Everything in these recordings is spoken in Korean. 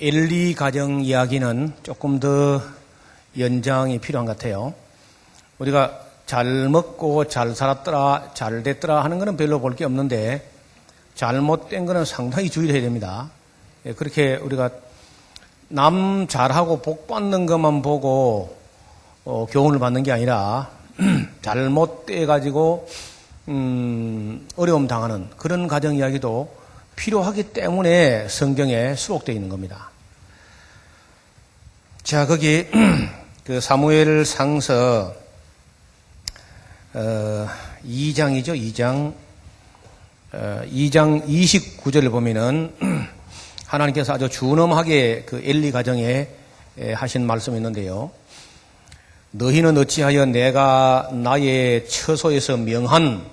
엘리 가정 이야기는 조금 더 연장이 필요한 것 같아요. 우리가 잘 먹고 잘 살았더라, 잘 됐더라 하는 것은 별로 볼 게 없는데 잘못된 것은 상당히 주의를 해야 됩니다. 그렇게 우리가 남 잘하고 복 받는 것만 보고 교훈을 받는 게 아니라 잘못돼 가지고 어려움 당하는 그런 가정 이야기도 필요하기 때문에 성경에 수록되어 있는 겁니다. 자, 거기 그 사무엘 상서 2장이죠. 2장 29절을 보면은 하나님께서 아주 준엄하게 그 엘리 가정에 하신 말씀이 있는데요. 너희는 어찌하여 내가 나의 처소에서 명한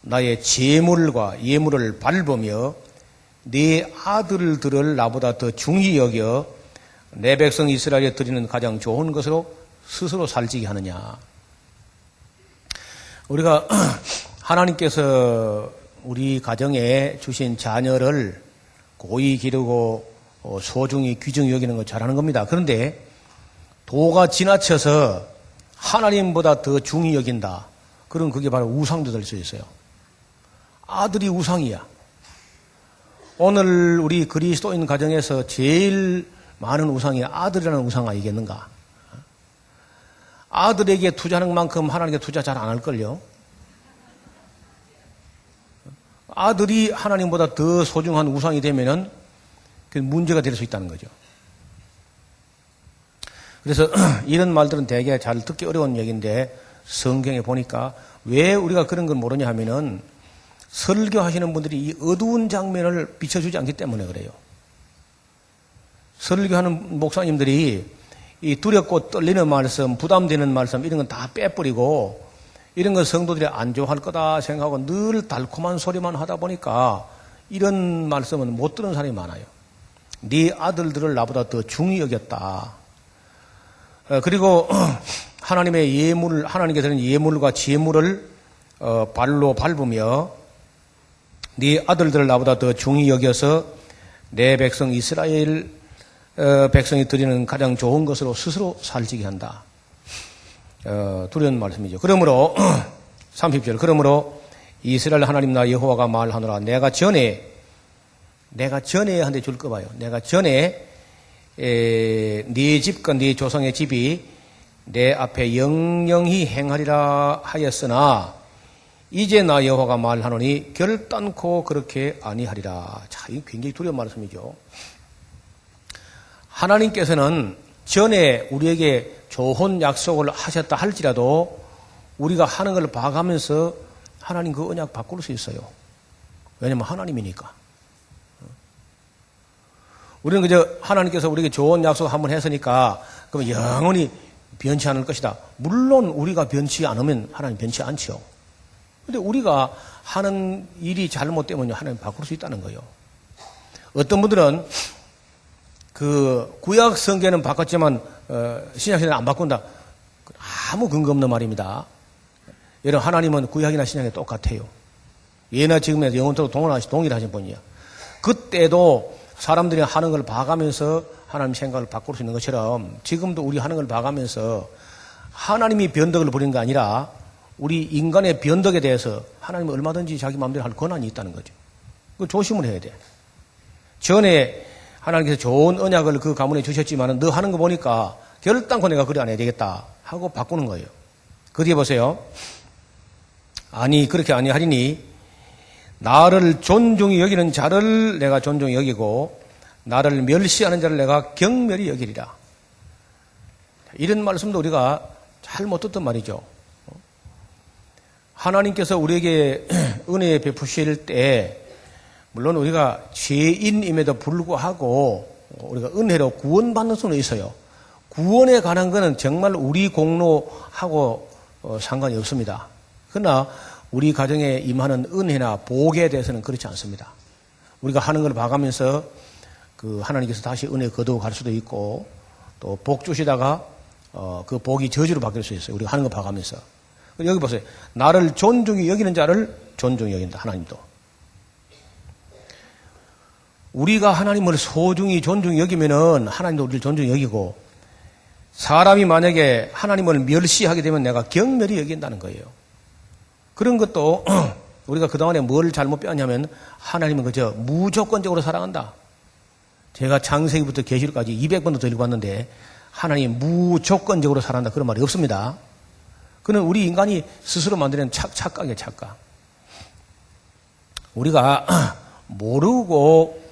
나의 제물과 예물을 밟으며 네 아들들을 나보다 더 중히 여겨 내 백성 이스라엘에 드리는 가장 좋은 것으로 스스로 살찌게 하느냐. 우리가 하나님께서 우리 가정에 주신 자녀를 고이 기르고 소중히 귀중히 여기는 거 잘하는 겁니다. 그런데 도가 지나쳐서 하나님보다 더 중히 여긴다. 그럼 그게 바로 우상도 될 수 있어요. 아들이 우상이야. 오늘 우리 그리스도인 가정에서 제일 많은 우상이 아들이라는 우상 아니겠는가? 아들에게 투자하는 만큼 하나님께 투자 잘 안 할걸요? 아들이 하나님보다 더 소중한 우상이 되면은 그 문제가 될 수 있다는 거죠. 그래서 이런 말들은 되게 잘 듣기 어려운 얘기인데 성경에 보니까 왜 우리가 그런 걸 모르냐 하면은 설교하시는 분들이 이 어두운 장면을 비춰주지 않기 때문에 그래요. 설교하는 목사님들이 이 두렵고 떨리는 말씀, 부담되는 말씀 이런 건 다 빼버리고 이런 건 성도들이 안 좋아할 거다 생각하고 늘 달콤한 소리만 하다 보니까 이런 말씀은 못 듣는 사람이 많아요. 네 아들들을 나보다 더 중히 여겼다. 그리고 하나님의 예물, 하나님께서는 예물과 제물을 발로 밟으며 네 아들들을 나보다 더 중히 여겨서 내 백성 이스라엘 백성이 드리는 가장 좋은 것으로 스스로 살찌게 한다. 두려운 말씀이죠. 그러므로 30절 그러므로 이스라엘 하나님 나 여호와가 말하노라 내가 전에 한데 줄 거 봐요. 내가 전에 네 집과 네 조상의 집이 내 앞에 영영히 행하리라 하였으나 이제 나 여호와가 말하노니 결단코 그렇게 아니하리라. 자, 이거 굉장히 두려운 말씀이죠. 하나님께서는 전에 우리에게 좋은 약속을 하셨다 할지라도 우리가 하는 걸 봐가면서 하나님 그 언약 바꿀 수 있어요. 왜냐면 하나님이니까. 우리는 그저 하나님께서 우리에게 좋은 약속 한번 했으니까 그럼 영원히 변치 않을 것이다. 물론 우리가 변치 않으면 하나님 변치 않죠. 근데 우리가 하는 일이 잘못되면 하나님 바꿀 수 있다는 거예요. 어떤 분들은 그 구약 성경은 바꿨지만 신약 성경은 안 바꾼다. 아무 근거 없는 말입니다. 여러분 하나님은 구약이나 신약이 똑같아요. 예나 지금에서 영원토록 동일하신 분이야. 그때도 사람들이 하는 걸 봐가면서 하나님 생각을 바꿀 수 있는 것처럼 지금도 우리 하는 걸 봐가면서 하나님이 변덕을 부린 게 아니라 우리 인간의 변덕에 대해서 하나님은 얼마든지 자기 마음대로 할 권한이 있다는 거죠. 그 조심을 해야 돼. 전에 하나님께서 좋은 언약을 그 가문에 주셨지만 너 하는 거 보니까 결단코 내가 그래 안 해야 되겠다 하고 바꾸는 거예요. 그 뒤에 보세요. 아니 그렇게 아니하리니 나를 존중히 여기는 자를 내가 존중히 여기고 나를 멸시하는 자를 내가 경멸히 여기리라. 이런 말씀도 우리가 잘 못 듣던 말이죠. 하나님께서 우리에게 은혜 베푸실 때 물론 우리가 죄인임에도 불구하고 우리가 은혜로 구원받는 수는 있어요. 구원에 관한 것은 정말 우리 공로하고 상관이 없습니다. 그러나 우리 가정에 임하는 은혜나 복에 대해서는 그렇지 않습니다. 우리가 하는 걸 봐가면서 그 하나님께서 다시 은혜 거두어 갈 수도 있고 또 복 주시다가 그 복이 저주로 바뀔 수 있어요. 우리가 하는 거 봐가면서. 여기 보세요. 나를 존중히 여기는 자를 존중히 여긴다. 하나님도. 우리가 하나님을 소중히 존중히 여기면은 하나님도 우리를 존중히 여기고, 사람이 만약에 하나님을 멸시하게 되면 내가 경멸히 여긴다는 거예요. 그런 것도 우리가 그동안에 뭘 잘못 배웠냐면 하나님은 그저 무조건적으로 사랑한다. 제가 창세기부터 계시록까지 200번도 더 읽어봤는데 하나님 무조건적으로 사랑한다 그런 말이 없습니다. 그는 우리 인간이 스스로 만드는 착각이에요. 착각. 우리가 모르고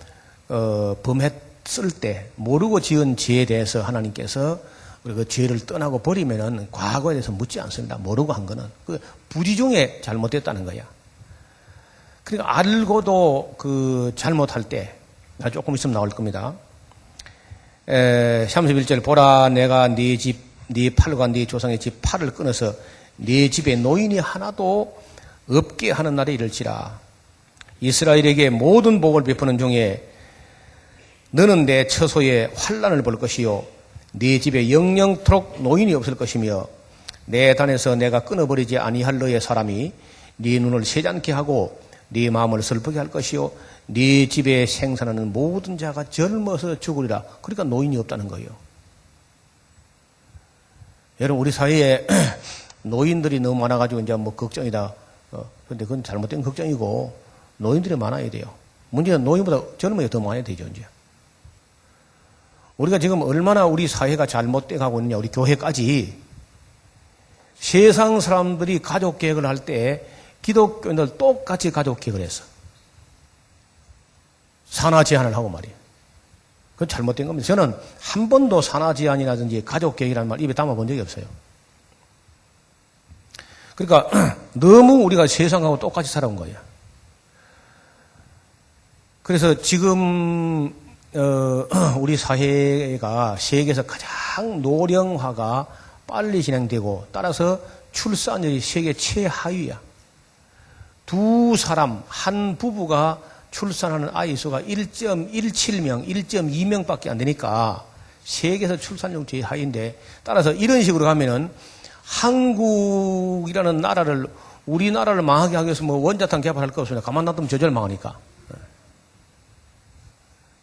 범했을 때 모르고 지은 죄에 대해서 하나님께서 우리 그 죄를 떠나고 버리면은 과거에 대해서 묻지 않습니다. 모르고 한 거는 그 부지 중에 잘못됐다는 거야. 그러니까 알고도 그 잘못할 때 조금 있으면 나올 겁니다. 31절 보라 내가 네 집 네 팔과 네 조상의 집 팔을 끊어서 네 집에 노인이 하나도 없게 하는 날에 이를지라. 이스라엘에게 모든 복을 베푸는 중에 너는 내 처소에 환난을 볼 것이요 네 집에 영영토록 노인이 없을 것이며 내 단에서 내가 끊어버리지 아니할 너의 사람이 네 눈을 새지 않게 하고 네 마음을 슬프게 할 것이요 네 집에 생산하는 모든 자가 젊어서 죽으리라. 그러니까 노인이 없다는 거예요. 여러분 우리 사회에 노인들이 너무 많아가지고 이제 뭐 걱정이다. 근데 그건 잘못된 걱정이고 노인들이 많아야 돼요. 문제는 노인보다 젊어야 더 많아야 되죠 이제. 우리가 지금 얼마나 우리 사회가 잘못돼 가고 있느냐. 우리 교회까지 세상 사람들이 가족 계획을 할 때 기독교인들 똑같이 가족 계획을 했어. 산하 제한을 하고 말이에요. 그건 잘못된 겁니다. 저는 한 번도 산하 제한이라든지 가족 계획이라는 말 입에 담아본 적이 없어요. 그러니까 너무 우리가 세상하고 똑같이 살아온 거예요. 그래서 지금 우리 사회가 세계에서 가장 노령화가 빨리 진행되고 따라서 출산율이 세계 최하위야. 두 사람, 한 부부가 출산하는 아이 수가 1.17명, 1.2명밖에 안 되니까 세계에서 출산율 제하위인데 따라서 이런 식으로 가면은 한국이라는 나라를 우리나라를 망하게 하기 위해서 뭐 원자탄 개발할 거 없습니다. 가만 놔두면 저절 망하니까.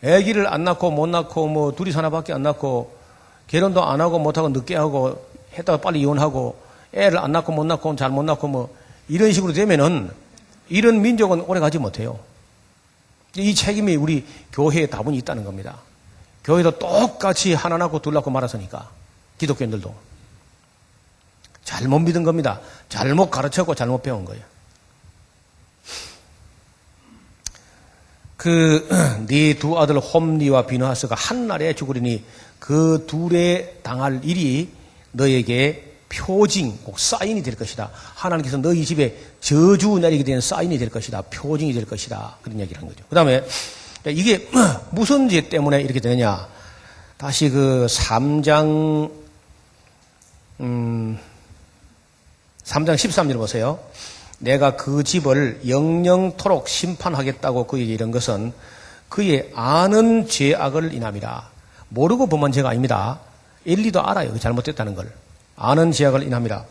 아기를 안 낳고 못 낳고 뭐 둘이 하나밖에 안 낳고 결혼도 안 하고 못 하고 늦게 하고 했다가 빨리 이혼하고 애를 안 낳고 못 낳고 잘 못 낳고 뭐 이런 식으로 되면은 이런 민족은 오래 가지 못해요. 이 책임이 우리 교회에 다분히 있다는 겁니다. 교회도 똑같이 하나 낳고 둘 낳고 말았으니까 기독교인들도 잘못 믿은 겁니다. 잘못 가르쳤고 잘못 배운 거예요. 네 두 아들 홈리와 비느하스가 한 날에 죽으리니 그 둘에 당할 일이 너에게 표징, 꼭 사인이 될 것이다. 하나님께서 너희 집에 저주 내리게 되는 사인이 될 것이다. 표징이 될 것이다. 그런 얘기를 한 거죠. 그 다음에 이게 무슨 죄 때문에 이렇게 되느냐. 다시 3장 13절 보세요. 내가 그 집을 영영토록 심판하겠다고 그에게 이런 것은 그의 아는 죄악을 인함이라. 모르고 범한 죄가 아닙니다. 엘리도 알아요. 잘못됐다는 걸. 아는 죄악을 인함이라.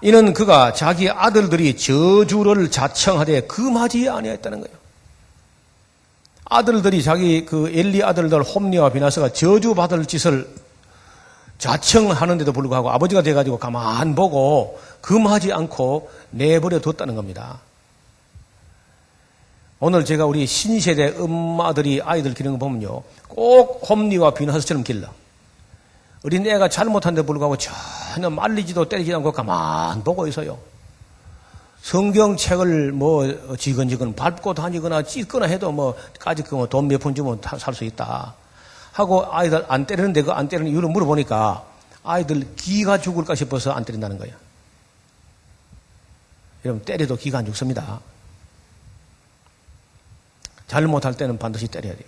이는 그가 자기 아들들이 저주를 자청하되 금하지 아니하였다는 거예요. 아들들이 자기 엘리 아들들 홈리와 비나스가 저주받을 짓을 자청하는데도 불구하고 아버지가 돼가지고 가만 보고 금하지 않고 내버려 뒀다는 겁니다. 오늘 제가 우리 신세대 엄마들이 아이들 기르는 거 보면요. 꼭 홈리와 비나스처럼 길러. 어린 애가 잘못한데도 불구하고 전혀 말리지도 때리지 않고 가만 보고 있어요. 성경책을 뭐 지근지근 밟고 다니거나 찢거나 해도 뭐 까짓 돈 몇 푼 주면 살 수 있다. 하고 아이들 안 때리는데 그 안 때리는 이유를 물어보니까 아이들 기가 죽을까 싶어서 안 때린다는 거예요. 여러분 때려도 기가 안 죽습니다. 잘못할 때는 반드시 때려야 돼요.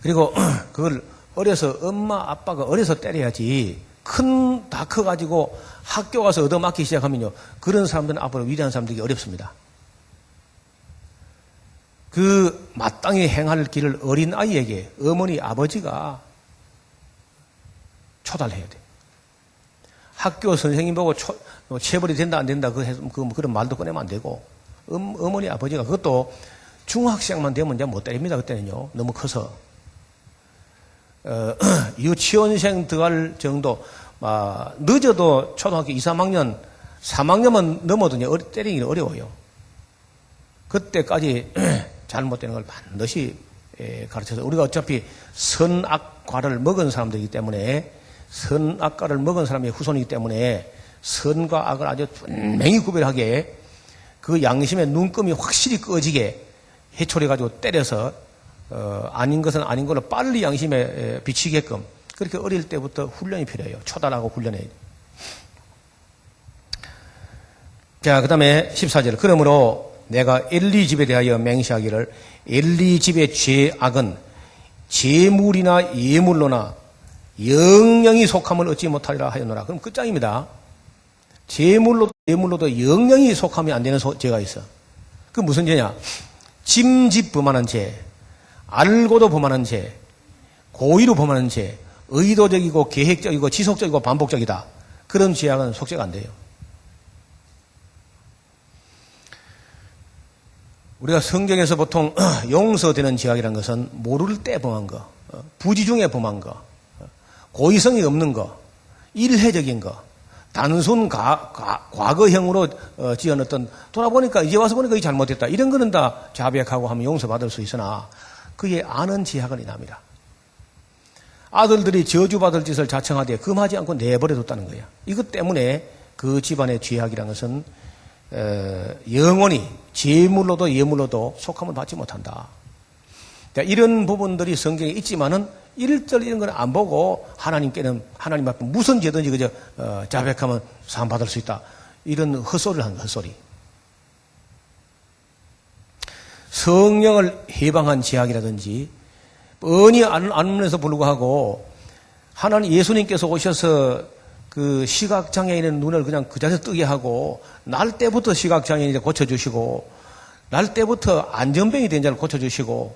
그리고 그걸 어려서 엄마 아빠가 어려서 때려야지 다 커가지고 학교 가서 얻어맞기 시작하면요. 그런 사람들은 앞으로 위대한 사람들이 어렵습니다. 마땅히 행할 길을 어린 아이에게 어머니 아버지가 초달해야 돼. 학교 선생님 보고 체벌이 된다 안 된다 그런 말도 꺼내면 안 되고 어머니, 아버지가 그것도 중학생만 되면 이제 못 때립니다. 그때는요. 너무 커서. 유치원생 들어갈 정도, 늦어도 초등학교 2, 3학년, 3학년만 넘어도 때리기는 어려워요. 그때까지 잘못되는 걸 반드시 가르쳐서 우리가 어차피 선악과를 먹은 사람들이기 때문에 선악과를 먹은 사람의 후손이기 때문에 선과 악을 아주 분명히 구별하게 그 양심의 눈금이 확실히 꺼지게 해초려가지고 때려서 아닌 것은 아닌 걸로 빨리 양심에 비치게끔 그렇게 어릴 때부터 훈련이 필요해요. 초달하고 훈련해야 돼요. 자, 그 다음에 14절. 그러므로 내가 엘리 집에 대하여 맹세하기를 엘리 집의 죄악은 재물이나 예물로나 영영이 속함을 얻지 못하리라 하였노라. 그럼 끝장입니다. 재물로도 예물로도 영영이 속함이 안 되는 죄가 있어. 그 무슨 죄냐? 짐짓 범하는 죄, 알고도 범하는 죄, 고의로 범하는 죄, 의도적이고 계획적이고 지속적이고 반복적이다. 그런 죄악은 속죄가 안 돼요. 우리가 성경에서 보통 용서되는 죄악이라는 것은 모를 때 범한 거, 부지 중에 범한 거, 고의성이 없는 거, 일회적인 거, 단순 과거형으로 지어놨던 돌아보니까 이제 와서 보니까 이 잘못했다. 이런 거는 다 자백하고 하면 용서받을 수 있으나 그게 아는 죄악은 이납니다. 아들들이 저주받을 짓을 자청하되 금하지 않고 내버려뒀다는 거야. 이것 때문에 그 집안의 죄악이라는 것은 영원히 재물로도 예물로도 속함을 받지 못한다. 이런 부분들이 성경에 있지만은 일절 이런 건 안 보고 하나님께는 하나님 앞에 무슨 죄든지 그저 자백하면 사함받을 수 있다. 이런 헛소리를 하는 헛소리. 성령을 해방한 죄악이라든지 뻔히 안면에서 불구하고 하나님 예수님께서 오셔서 그 시각장애인의 눈을 그냥 그 자리에서 뜨게 하고 날 때부터 시각장애인이 고쳐주시고 날 때부터 안전병이 된 자를 고쳐주시고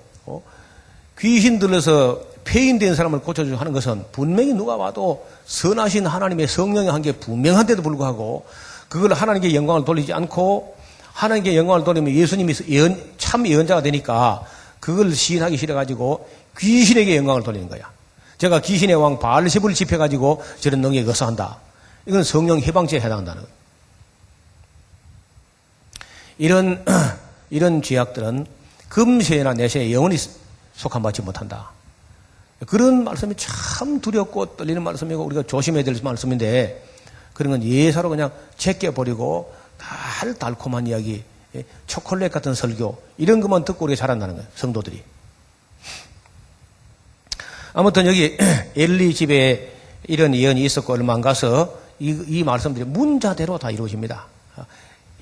귀신 들려서 폐인된 사람을 고쳐주고 하는 것은 분명히 누가 봐도 선하신 하나님의 성령의 한 게 분명한데도 불구하고 그걸 하나님께 영광을 돌리지 않고 하나님께 영광을 돌리면 예수님이 참 예언자가 되니까 그걸 시인하기 싫어가지고 귀신에게 영광을 돌리는 거야. 제가 귀신의 왕 바알세불을 집해가지고 저런 능력이 어서한다. 이건 성령 해방죄에 해당한다는 거예요. 이런 죄악들은 금세나 내세에 영원히 속함받지 못한다. 그런 말씀이 참 두렵고 떨리는 말씀이고 우리가 조심해야 될 말씀인데 그런 건 예사로 그냥 제껴버리고 달콤한 이야기, 초콜릿 같은 설교 이런 것만 듣고 우리가 자란다는 거예요. 성도들이. 아무튼 여기 엘리 집에 이런 예언이 있었고 얼마 안 가서 이 말씀들이 문자대로 다 이루어집니다.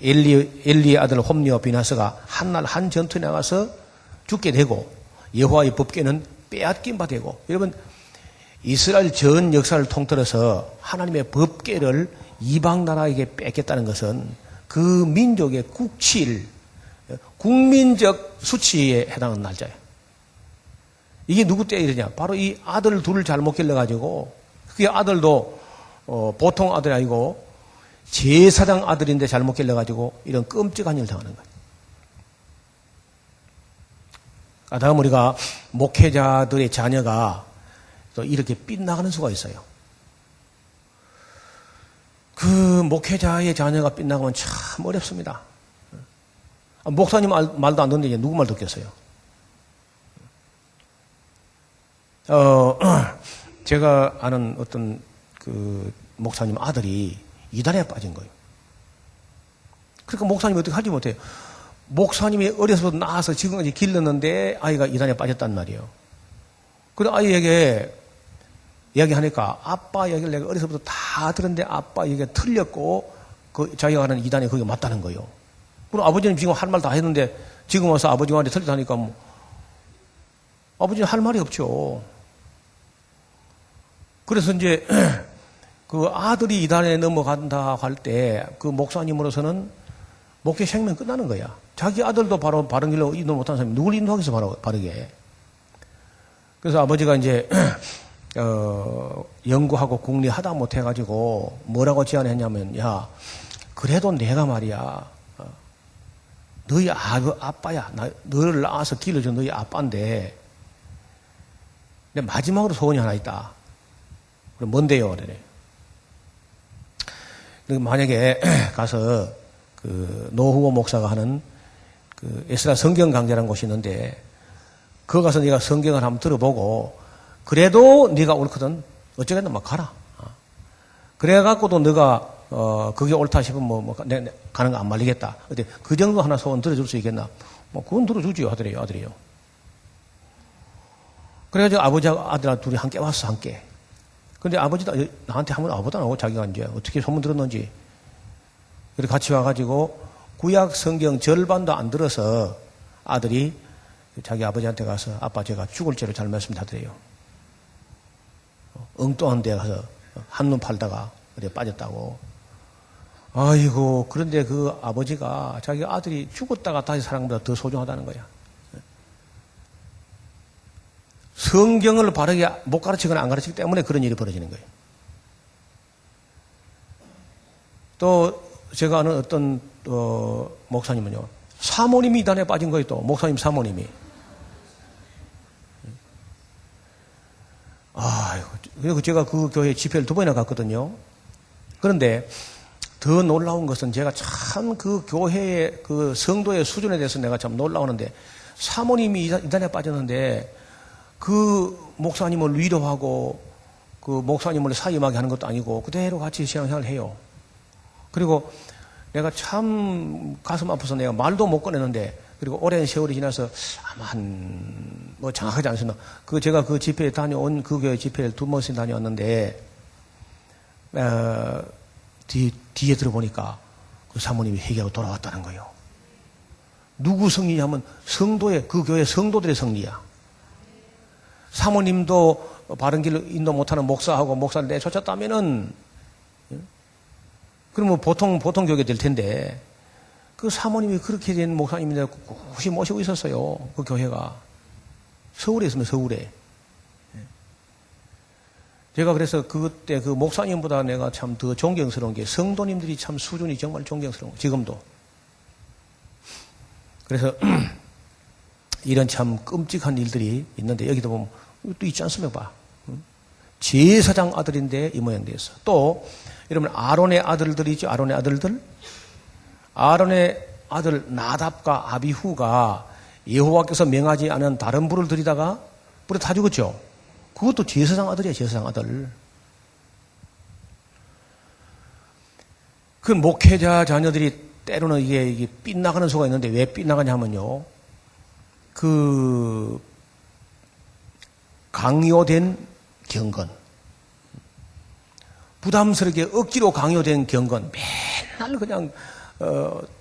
엘리의 아들 홈리와 비나스가 한날 한 전투에 나가서 죽게 되고 여호와의 법궤는 빼앗긴 바 되고 여러분 이스라엘 전 역사를 통틀어서 하나님의 법궤를 이방 나라에게 뺏겼다는 것은 그 민족의 국치일 국민적 수치에 해당하는 날짜예요. 이게 누구 때에 이러냐? 바로 이 아들 둘을 잘못 길러가지고 그게 아들도 보통 아들이 아니고 제사장 아들인데 잘못 길러가지고 이런 끔찍한 일을 당하는 거예요. 다음 우리가 목회자들의 자녀가 또 이렇게 빗나가는 수가 있어요. 그 목회자의 자녀가 빗나가면 참 어렵습니다. 목사님 말도 안 듣는데 누구 말 듣겠어요? 제가 아는 어떤 그 목사님 아들이 이단에 빠진 거예요. 그러니까 목사님이 어떻게 하지 못해요. 목사님이 어려서부터 낳아서 지금까지 길렀는데 아이가 이단에 빠졌단 말이에요. 그래서 아이에게 이야기하니까 아빠 이야기를 내가 어려서부터 다 들었는데 아빠 얘기가 틀렸고 그 자기가 하는 이단이 그게 맞다는 거예요. 그럼 아버지는 지금 할 말 다 했는데 지금 와서 아버지가 한테 틀렸다니까 뭐 아버지는 할 말이 없죠. 그래서 이제 그 아들이 이단에 넘어간다 할 때 그 목사님으로서는 목회 생명 끝나는 거야. 자기 아들도 바로 바른 길로 인도 못하는 사람이 누굴 인도하겠어 바르게. 그래서 아버지가 이제 연구하고 국리 하다 못해가지고 뭐라고 제안했냐면 야 그래도 내가 말이야 너희 아빠야. 너를 낳아서 길러준 너희 아빠인데, 근데 마지막으로 소원이 하나 있다. 그럼 뭔데요? 그래. 만약에 가서 그 노후호 목사가 하는 그 에스라 성경 강좌라는 곳이 있는데, 거기 가서 네가 성경을 한번 들어보고, 그래도 네가 옳거든. 어쩌겠나 막 가라. 그래갖고도 너가 그게 옳다 싶으면 가는 거 안 말리겠다. 근데 그 정도 하나 소원 들어줄 수 있겠나? 그건 들어주지요, 아들이요. 그래가지고 아버지하고 아들하고 둘이 함께 왔어, 함께. 근데 아버지도 나한테 한번 와보다 나고 자기가 이제 어떻게 소문 들었는지. 그래서 같이 와가지고 구약 성경 절반도 안 들어서 아들이 자기 아버지한테 가서 아빠 제가 죽을 죄를 잘 말씀드려요. 엉뚱한 데 가서 한눈 팔다가 어디에 빠졌다고. 아이고, 그런데 그 아버지가 자기 아들이 죽었다가 다시 사는 것보다 더 소중하다는 거야. 성경을 바르게 못 가르치거나 안 가르치기 때문에 그런 일이 벌어지는 거예요. 또 제가 아는 어떤 목사님은요, 사모님이 이단에 빠진 거예요. 또 목사님 사모님이. 그리고 제가 그 교회 집회를 2번이나 갔거든요. 그런데 더 놀라운 것은 제가 참 그 교회의 그 성도의 수준에 대해서 내가 참 놀라우는데, 사모님이 이단에 빠졌는데 그 목사님을 위로하고 그 목사님을 사임하게 하는 것도 아니고 그대로 같이 신앙생활을 해요. 그리고 내가 참 가슴 아파서 내가 말도 못 꺼내는데, 그리고 오랜 세월이 지나서 아마 뭐 정확하지 않습니다. 제가 그 집회에 다녀온 그 교회 집회를 2번씩 다녀왔는데, 뒤에 들어보니까 그 사모님이 회개하고 돌아왔다는 거예요. 누구 승리냐면 성도의, 그 교회 성도들의 승리야. 사모님도 바른 길로 인도 못하는 목사하고 목사를 내쫓았다면은, 그러면 보통 교회 될 텐데, 그 사모님이 그렇게 된 목사님인데 혹시 모시고 있었어요. 그 교회가. 서울에 있으면 서울에. 제가 그래서 그때 그 목사님보다 내가 참 더 존경스러운 게 성도님들이 참 수준이 정말 존경스러운 거, 지금도. 그래서 이런 참 끔찍한 일들이 있는데, 여기도 보면 또 있지 않습니까? 봐. 제사장 아들인데 이 모양 되었어. 또 여러분 아론의 아들들이 있죠. 아론의 아들들. 아론의 아들 나답과 아비후가 여호와께서 명하지 않은 다른 불을 들이다가 불에 다 죽었죠. 그것도 제사장 아들이에요. 제사장 아들. 그 목회자 자녀들이 때로는 이게 빗나가는 수가 있는데, 왜 빗나가냐면요, 그 강요된 경건, 부담스럽게 억지로 강요된 경건, 맨날 그냥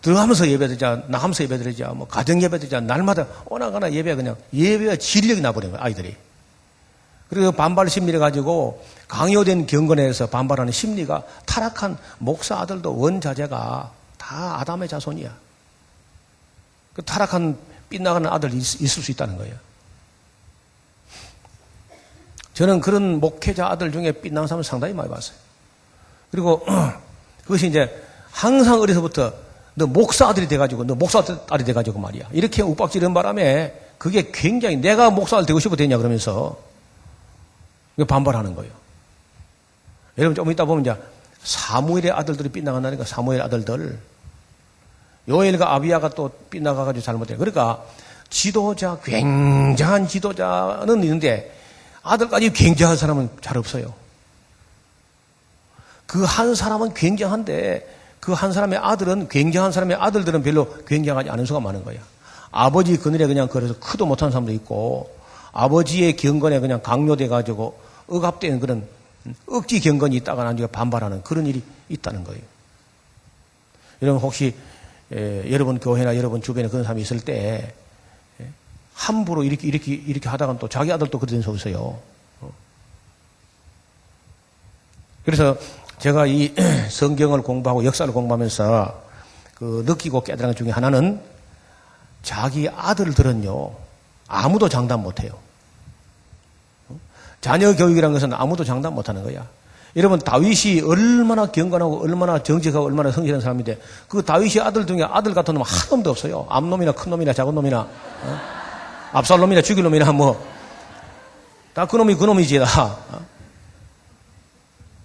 들어가면서 예배드리자, 나가면서 예배드리자, 뭐 가정 예배드리자, 날마다 오나가나 예배가 진력이 나버린 거예요, 아이들이. 그리고 반발 심리를 가지고 강요된 경건에서 반발하는 심리가, 타락한 목사 아들도 원자재가 다 아담의 자손이야. 그 타락한 빗나가는 아들이 있을 수 있다는 거예요. 저는 그런 목회자 아들 중에 빗나간 사람을 상당히 많이 봤어요. 그리고 그것이 이제 항상 어려서부터 너 목사 아들이 돼가지고, 너 목사 딸이 돼가지고 말이야, 이렇게 욱박지르는 바람에 그게 굉장히 내가 목사 아들 되고 싶어 되냐 그러면서 반발하는 거예요. 여러분 좀 이따 보면 이제 사무엘의 아들들이 빗나간다니까. 사무엘 아들들. 요엘과 아비야가 또 빗나가가지고 잘못해요. 그러니까 지도자, 굉장한 지도자는 있는데 아들까지 굉장한 사람은 잘 없어요. 그 한 사람은 굉장한데 그 한 사람의 아들은, 굉장한 사람의 아들들은 별로 굉장하지 않은 수가 많은 거야. 아버지 그늘에 그냥 걸어서 크도 못하는 사람도 있고, 아버지의 경건에 그냥 강요돼가지고 억압되는 그런 억지 경건이 있다가 나중에 반발하는 그런 일이 있다는 거예요. 여러분 혹시 여러분 교회나 여러분 주변에 그런 사람이 있을 때 함부로 이렇게 하다가 또 자기 아들도 그런 적 있어요. 그래서 제가 이 성경을 공부하고 역사를 공부하면서 그 느끼고 깨달은 것 중에 하나는, 자기 아들들은요 아무도 장담 못해요. 자녀 교육이라는 것은 아무도 장담 못하는 거야. 여러분, 다윗이 얼마나 경건하고 얼마나 정직하고 얼마나 성실한 사람인데, 그 다윗이 아들 중에 아들 같은 놈은 한 놈도 없어요. 암놈이나 큰 놈이나 작은 놈이나, 압살롬이나 죽일 놈이나 다 그 놈이지, 다.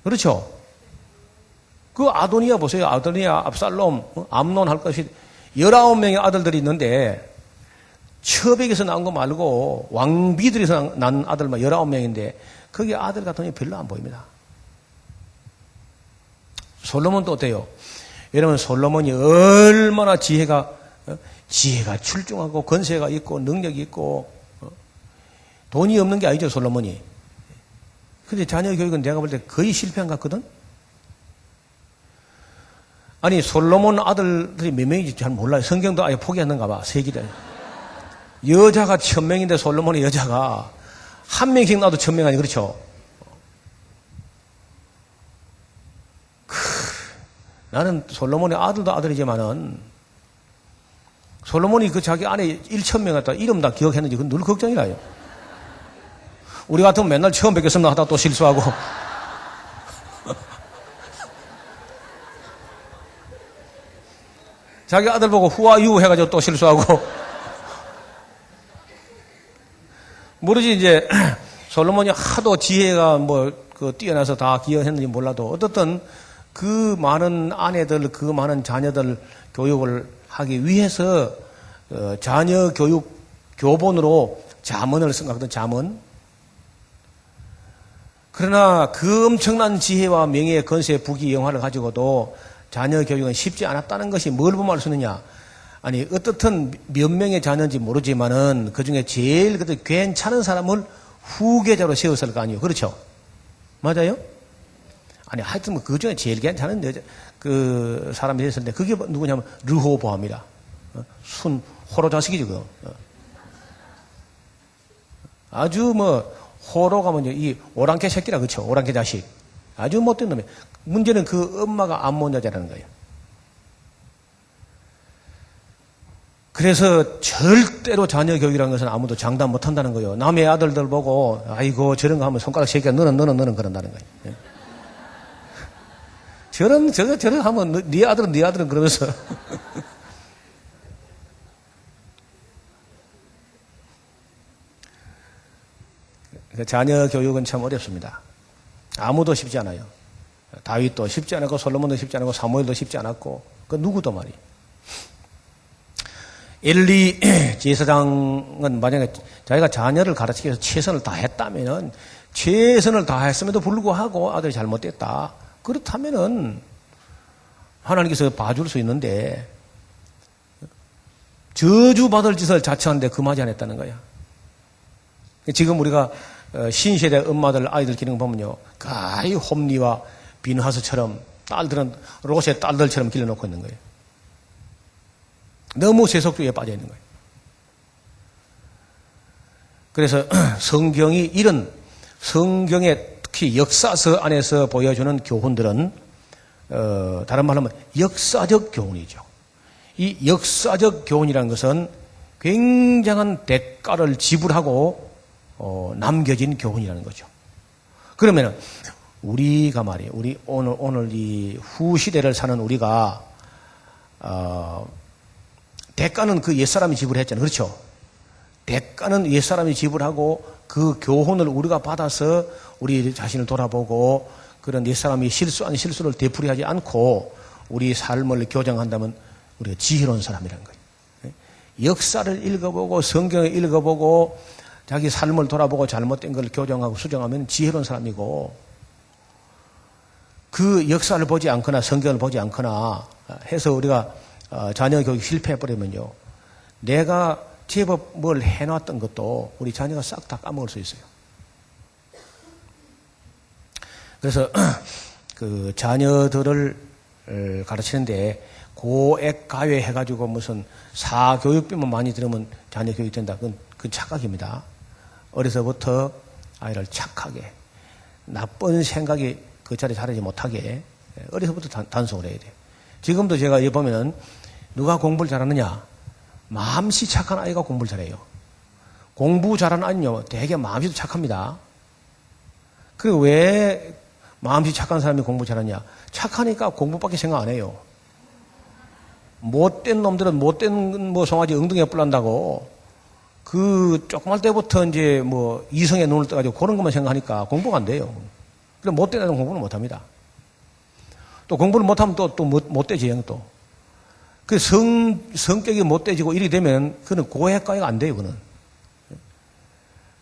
그렇죠? 그 아도니아 보세요. 아도니아, 압살롬, 암논 할 것이 19명의 아들들이 있는데, 처백에서 나온 거 말고 왕비들에서 난 아들만 19명인데, 거기 아들 같은 게 별로 안 보입니다. 솔로몬도 어때요? 여러분, 솔로몬이 얼마나 지혜가 출중하고 권세가 있고 능력이 있고 돈이 없는 게 아니죠, 솔로몬이. 근데 자녀 교육은 내가 볼 때 거의 실패한 것 같거든? 아니, 솔로몬 아들들이 몇 명인지 잘 몰라요. 성경도 아예 포기했는가 봐, 세기를. 여자가 1000명인데 솔로몬의 여자가 한 명씩 나도 1000명 아니, 그렇죠? 나는 솔로몬의 아들도 아들이지만은, 솔로몬이 그 자기 아내 1000명 갖다 이름 다 기억했는지 그건 늘 걱정이라요. 우리 같으면 맨날 처음 뵙겠습니다 하다 또 실수하고. 자기 아들 보고 후아유 해가지고 또 실수하고. 모르지, 이제, 솔로몬이 하도 지혜가 뛰어나서 다 기억했는지 몰라도, 어떻든 그 많은 아내들, 그 많은 자녀들 교육을 하기 위해서, 자녀 교육 교본으로 잠언을 쓴 것 같거든, 잠언. 그러나 그 엄청난 지혜와 명예, 건세, 부귀, 영화를 가지고도 자녀 교육은 쉽지 않았다는 것이 뭘 보면 알 수 있느냐? 아니, 어떻든 몇 명의 자녀인지 모르지만은 그 중에 제일 괜찮은 사람을 후계자로 세웠을 거 아니에요. 그렇죠? 맞아요? 아니, 하여튼 그 중에 제일 괜찮은 그 사람이 됐었는데 그게 누구냐면 르호보암이라. 호로 자식이지, 그거. 아주 호로가 이 오랑캐 새끼라, 그렇죠? 오랑캐 자식. 아주 못된 놈이에요. 문제는 그 엄마가 암몬 여자라는 거예요. 그래서 절대로 자녀 교육이라는 것은 아무도 장담 못 한다는 거예요. 남의 아들들 보고, 아이고, 저런 거 하면 손가락 새끼가 너는 그런다는 거예요. 저런 하면 네 아들은 그러면서. 자녀 교육은 참 어렵습니다. 아무도 쉽지 않아요. 다윗도 쉽지 않았고, 솔로몬도 쉽지 않았고, 사무엘도 쉽지 않았고, 그 누구도 말이에요. 엘리 제사장은 만약에 자기가 자녀를 가르치기 위해서 최선을 다했다면은, 최선을 다했음에도 불구하고 아들이 잘못됐다. 그렇다면은 하나님께서 봐줄 수 있는데, 저주받을 짓을 자처하는데 금하지 않았다는 거야. 지금 우리가 신세대 엄마들 아이들 기능 보면요, 가히 홈리와 빈하스처럼 딸들은 롯의 딸들처럼 길러놓고 있는 거예요. 너무 세속주의에 빠져 있는 거예요. 그래서 성경이 이런 성경의 특히 역사서 안에서 보여주는 교훈들은 다른 말로 하면 역사적 교훈이죠. 이 역사적 교훈이라는 것은 굉장한 대가를 지불하고 남겨진 교훈이라는 거죠. 그러면은 우리가 말이에요. 우리 오늘 이 후시대를 사는 우리가 대가는 그 옛사람이 지불했잖아요. 그렇죠? 대가는 옛사람이 지불하고 그 교훈을 우리가 받아서 우리 자신을 돌아보고 그런 옛사람이 실수한 실수를 되풀이하지 않고 우리 삶을 교정한다면 우리가 지혜로운 사람이라는 거예요. 역사를 읽어보고 성경을 읽어보고 자기 삶을 돌아보고 잘못된 걸 교정하고 수정하면 지혜로운 사람이고, 그 역사를 보지 않거나 성경을 보지 않거나 해서 우리가 자녀 교육 실패해버리면요, 내가 제법 뭘 해놨던 것도 우리 자녀가 싹 다 까먹을 수 있어요. 그래서 그 자녀들을 가르치는데 고액 가외 해가지고 무슨 사교육비만 많이 들으면 자녀 교육이 된다. 그건 착각입니다. 어려서부터 아이를 착하게, 나쁜 생각이 그 자리에 자라지 못하게 어려서부터 단속을 해야 돼요. 지금도 제가 여기 보면은 누가 공부를 잘하느냐? 마음씨 착한 아이가 공부를 잘해요. 공부 잘하는 아이는요, 되게 마음씨도 착합니다. 그리고 왜 마음씨 착한 사람이 공부 잘하냐? 착하니까 공부밖에 생각 안 해요. 못된 놈들은 못된 송아지 엉덩이에 뿔난다고 그 조그만 때부터 이제 이성의 눈을 떠가지고 그런 것만 생각하니까 공부가 안 돼요. 그럼 못된 애들은 공부를 못 합니다. 또 공부를 못하면 또 못되지, 또. 그 성격이 못되지고 이렇게 되면 그는 고액가액 안 돼요, 그는.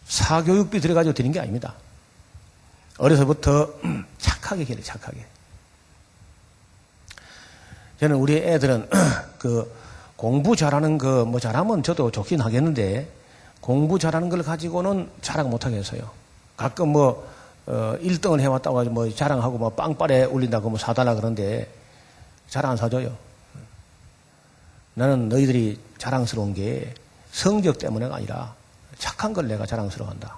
사교육비 들여가지고 드린 게 아닙니다. 어려서부터 착하게 기르, 착하게. 저는 우리 애들은 공부 잘하는 잘하면 저도 좋긴 하겠는데 공부 잘하는 걸 가지고는 자랑 못 하겠어요. 가끔 1등을 해왔다고 하죠. 자랑하고 빵빠레 울린다고 사달라 그러는데 자랑 안 사줘요. 나는 너희들이 자랑스러운 게 성적 때문에가 아니라 착한 걸 내가 자랑스러워한다.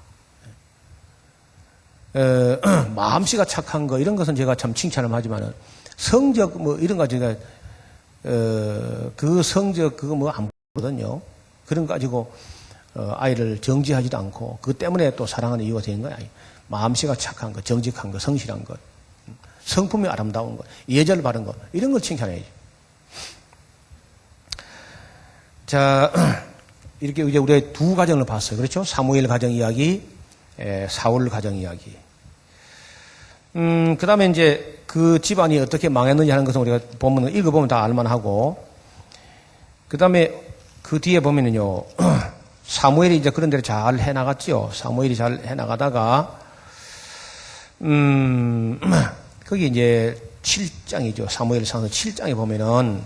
마음씨가 착한 거 이런 것은 제가 참 칭찬을 하지만은 성적 이런 거 제가 그 성적 그거 안 보거든요. 그런 거 가지고 아이를 정지하지도 않고 그 때문에 또 사랑하는 이유가 되는 거야. 마음씨가 착한 것, 정직한 것, 성실한 것, 성품이 아름다운 것, 예절 바른 것 이런 걸 칭찬해야지. 자, 이렇게 이제 우리 두 가정을 봤어요. 그렇죠? 사무엘 가정 이야기, 사울 가정 이야기. 그 다음에 이제 그 집안이 어떻게 망했는지 하는 것은 우리가 읽어보면 다 알만하고, 그 다음에 그 뒤에 보면은요, 사무엘이 이제 그런 대로 잘 해나갔죠. 사무엘이 잘 해나가다가, 거기 이제 7장이죠. 사무엘상서 7장에 보면은,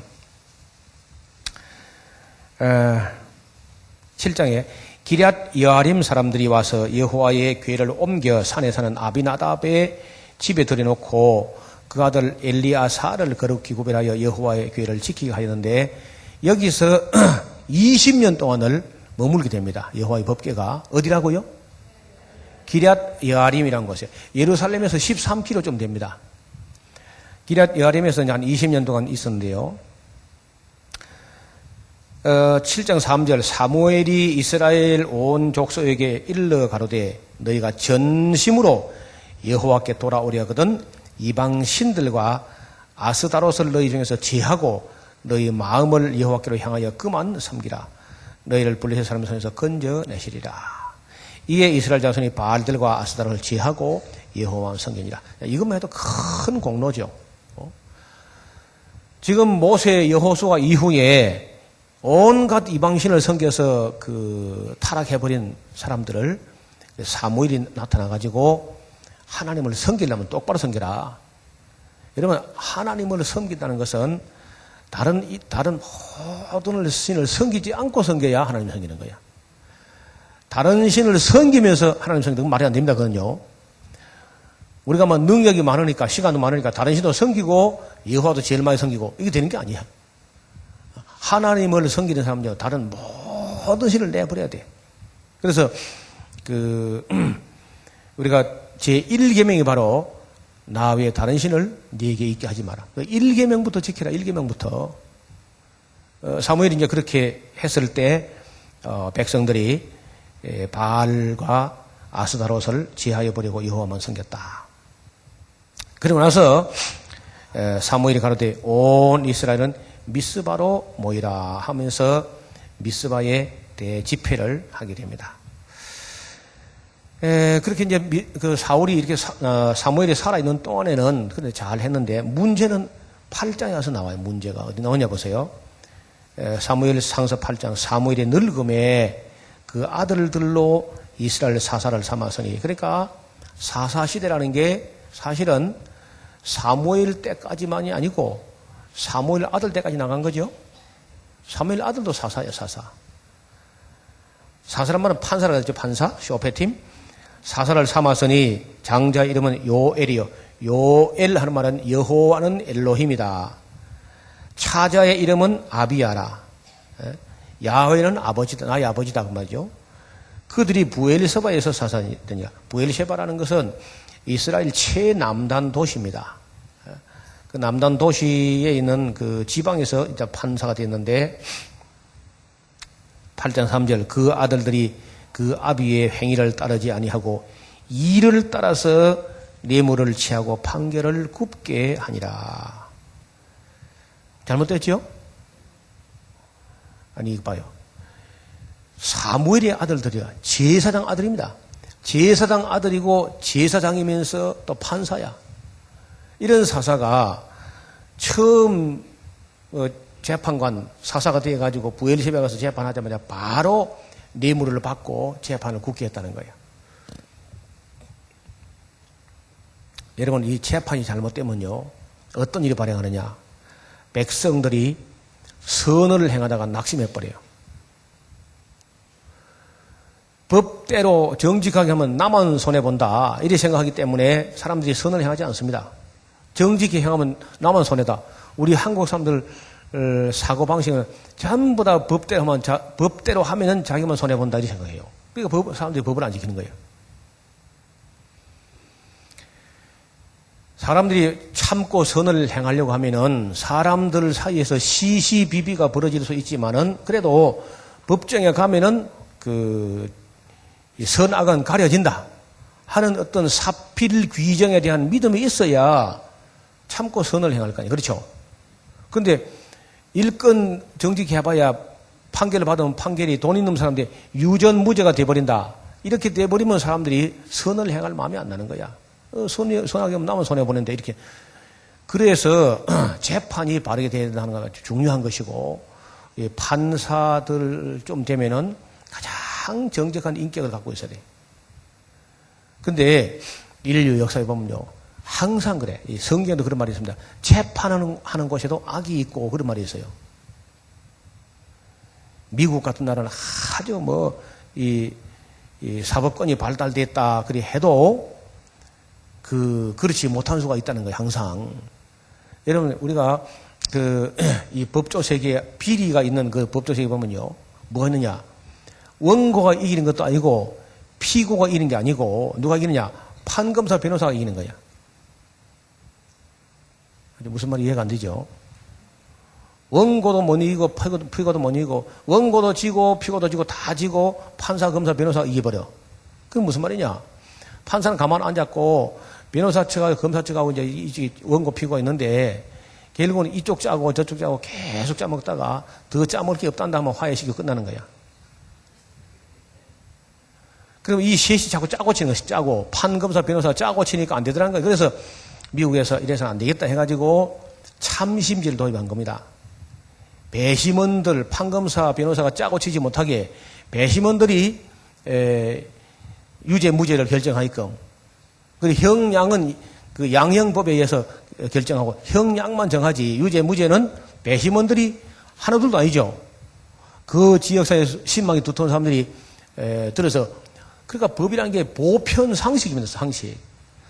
7장에 기럇 여아림 사람들이 와서 여호와의 궤를 옮겨 산에 사는 아비나답의 집에 들여놓고 그 아들 엘리아사를 거룩히 구별하여 여호와의 궤를 지키게 하였는데 여기서 20년 동안을 머물게 됩니다. 여호와의 법궤가 어디라고요? 기럇 여아림이라는 곳이에요. 예루살렘에서 13km 좀 됩니다. 기럇 여아림에서 한 20년 동안 있었는데요. 7장 3절 사무엘이 이스라엘 온 족속에게 일러 가로되 너희가 전심으로 여호와께 돌아오려거든 이방 신들과 아스다롯을 너희 중에서 제하고 너희 마음을 여호와께로 향하여 그만 섬기라. 너희를 블레셋 사람의 손에서 건져내시리라. 이에 이스라엘 자손이 바알들과 아스다롯을 제하고 여호와만 섬기니라. 이것만 해도 큰 공로죠. 지금 모세 여호수아 이후에 온갖 이방신을 섬겨서 타락해버린 사람들을 사무엘이 나타나가지고 하나님을 섬기려면 똑바로 섬겨라. 여러분, 하나님을 섬긴다는 것은 다른 모든 신을 섬기지 않고 섬겨야 하나님 섬기는 거야. 다른 신을 섬기면서 하나님 섬기는 건 말이 안 됩니다. 그건요. 우리가 능력이 많으니까, 시간도 많으니까 다른 신도 섬기고 여호와도 제일 많이 섬기고 이게 되는 게 아니야. 하나님을 섬기는 사람은요, 다른 모든 신을 내버려야 돼. 그래서, 우리가 제1계명이 바로, 나 외에 다른 신을 네게 있게 하지 마라. 1계명부터 지켜라, 1계명부터. 사무엘이 이제 그렇게 했을 때, 백성들이 바알과 아스다롯을 제하여 버리고 여호와만 섬겼다. 그러고 나서, 사무엘이 가로되 온 이스라엘은 미스바로 모이라 하면서 미스바의 대집회를 하게 됩니다. 그렇게 이제 사울이 이렇게 사무엘이 살아있는 동안에는 그래 잘 했는데 문제는 8장에 와서 나와요. 문제가 어디 나오냐 보세요. 사무엘 상서 8장 사무엘의 늙음에 그 아들들로 이스라엘 사사를 삼았으니 그러니까 사사시대라는 게 사실은 사무엘 때까지만이 아니고 사무엘 아들 때까지 나간 거죠. 사무엘 아들도 사사예요, 사사. 사사란 말은 판사라고 했죠, 판사, 쇼페팀. 사사를 삼았으니 장자 이름은 요엘이요. 요엘 하는 말은 여호와는 엘로힘이다. 차자의 이름은 아비야라. 야훼는 아버지다, 나의 아버지다 그 말이죠. 그들이 부엘세바에서 사사되니까 부엘세바라는 것은 이스라엘 최남단 도시입니다. 그 남단 도시에 있는 그 지방에서 이제 판사가 됐는데 8장 3절 그 아들들이 그 아비의 행위를 따르지 아니하고 이를 따라서 뇌물을 취하고 판결을 굽게 하니라. 잘못됐죠? 아니, 이거 봐요. 사무엘의 아들들이야. 제사장 아들입니다. 제사장 아들이고 제사장이면서 또 판사야. 이런 사사가 처음 재판관 사사가 되어가지고 부엘세바에 가서 재판하자마자 바로 뇌물을 받고 재판을 굳게 했다는 거예요. 여러분, 이 재판이 잘못되면요, 어떤 일이 발생하느냐? 백성들이 선을 행하다가 낙심해버려요. 법대로 정직하게 하면 나만 손해본다, 이렇게 생각하기 때문에 사람들이 선을 행하지 않습니다. 정직히 행하면 나만 손해다. 우리 한국 사람들 사고방식은 전부 다 법대로 하면은 자기만 손해본다, 이렇게 생각해요. 그러니까 사람들이 법을 안 지키는 거예요. 사람들이 참고 선을 행하려고 하면은 사람들 사이에서 시시비비가 벌어질 수 있지만은 그래도 법정에 가면은 선악은 가려진다 하는 어떤 사필 규정에 대한 믿음이 있어야 참고 선을 행할 거 아니에요. 그렇죠? 근데 일건 정직히 해봐야 판결을 받으면 판결이 돈 있는 사람들이 유전무죄가 돼버린다. 이렇게 돼버리면 사람들이 선을 행할 마음이 안 나는 거야. 선하게 하면 나만 손해보는데, 이렇게. 그래서 재판이 바르게 돼야 된다는 것가 중요한 것이고, 판사들 좀 되면은 가장 정직한 인격을 갖고 있어야 돼. 근데 인류 역사에 보면요, 항상 그래. 이 성경에도 그런 말이 있습니다. 재판하는 곳에도 악이 있고, 그런 말이 있어요. 미국 같은 나라는 아주 이 사법권이 발달됐다, 그리 해도 그렇지 못한 수가 있다는 거예요, 항상. 여러분, 우리가 이 법조세계에 비리가 있는 그 법조세계 보면요, 뭐가 있느냐? 원고가 이기는 것도 아니고, 피고가 이기는 게 아니고, 누가 이기느냐? 판검사, 변호사가 이기는 거야. 무슨 말이 이해가 안 되죠? 원고도 못 이기고, 피고도 못 이기고, 원고도 지고, 피고도 지고, 다 지고, 판사, 검사, 변호사가 이겨버려. 그게 무슨 말이냐? 판사는 가만 앉았고, 변호사 측하고 검사 측하고 이제 원고 피고가 있는데, 결국은 이쪽 짜고 저쪽 짜고 계속 짜먹다가 더 짜먹을 게 없단다 하면 화해시키고 끝나는 거야. 그럼 이 셋이 자꾸 짜고 치는 것이 짜고, 판검사, 변호사 짜고 치니까 안 되더라는 거예요. 그래서 미국에서 이래서는 안 되겠다 해가지고 참심제를 도입한 겁니다. 배심원들, 판검사, 변호사가 짜고 치지 못하게 배심원들이 유죄, 무죄를 결정하게끔. 그리고 형량은 그 양형법에 의해서 결정하고 형량만 정하지 유죄, 무죄는 배심원들이 하나둘도 아니죠. 그 지역사회 신망이 두터운 사람들이 들어서, 그러니까 법이라는 게 보편 상식입니다, 상식.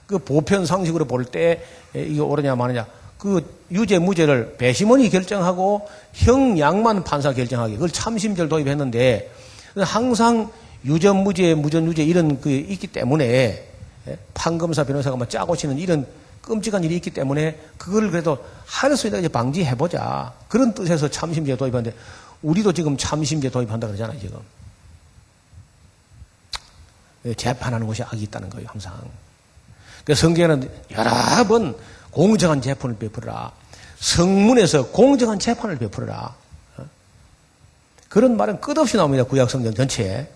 그 보편 상식으로 볼 때 이게 옳으냐 마느냐, 그 유죄, 무죄를 배심원이 결정하고 형량만 판사 결정하게, 그걸 참심제를 도입했는데, 항상 유전, 무죄, 무전, 유죄 이런 그 있기 때문에, 판검사, 변호사가 막 짜고 치는 이런 끔찍한 일이 있기 때문에 그걸 그래도 할 수 있다 방지해보자, 그런 뜻에서 참심제 도입하는데, 우리도 지금 참심제 도입한다 그러잖아요, 지금. 재판하는 곳이 악이 있다는 거예요, 항상. 그래서 성경에는 여러 번 공정한 재판을 베풀어라, 성문에서 공정한 재판을 베풀어라, 그런 말은 끝없이 나옵니다, 구약 성경 전체에.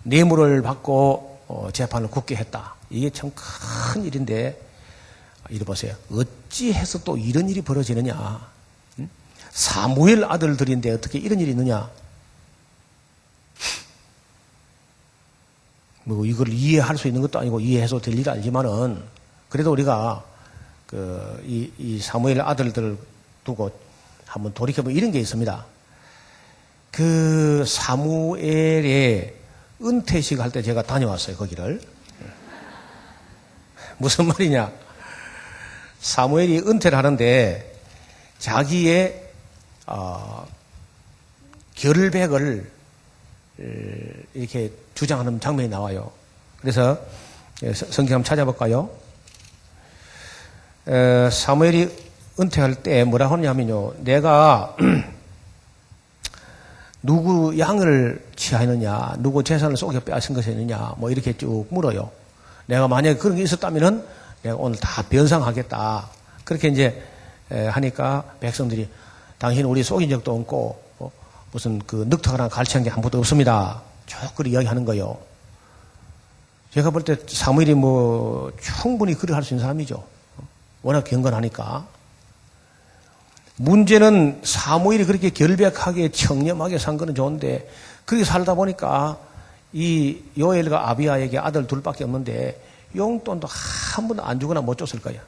뇌물을 받고 재판을 굳게 했다. 이게 참 큰 일인데, 이리 보세요. 어찌해서 또 이런 일이 벌어지느냐? 사무엘 아들들인데 어떻게 이런 일이 있느냐? 뭐 이걸 이해할 수 있는 것도 아니고 이해해서 될 일이 알지만은, 그래도 우리가 이 사무엘 아들들 두고 한번 돌이켜보면 이런 게 있습니다. 그 사무엘의 은퇴식 할 때 제가 다녀왔어요, 거기를. 무슨 말이냐? 사무엘이 은퇴를 하는데 자기의 결백을 이렇게 주장하는 장면이 나와요. 그래서 성경 한번 찾아볼까요? 사무엘이 은퇴할 때 뭐라 하냐면요, 내가 누구 양을 취하느냐, 누구 재산을 속여 빼앗은 것이 있느냐, 뭐 이렇게 쭉 물어요. 내가 만약에 그런 게 있었다면은 내가 오늘 다 변상하겠다. 그렇게 이제 하니까 백성들이 당신 우리 속인 적도 없고 무슨 그 늑타거나 갈취한 게 한 번도 없습니다. 쭉 그렇게 이야기하는 거예요. 제가 볼 때 사무엘이 뭐 충분히 그를 할 수 있는 사람이죠. 워낙 경건하니까. 문제는 사무엘이 그렇게 결백하게 청렴하게 산 거는 좋은데 그렇게 살다 보니까 이 요엘과 아비야에게 아들 둘밖에 없는데 용돈도 한 번도 안 주거나 못 줬을 거야.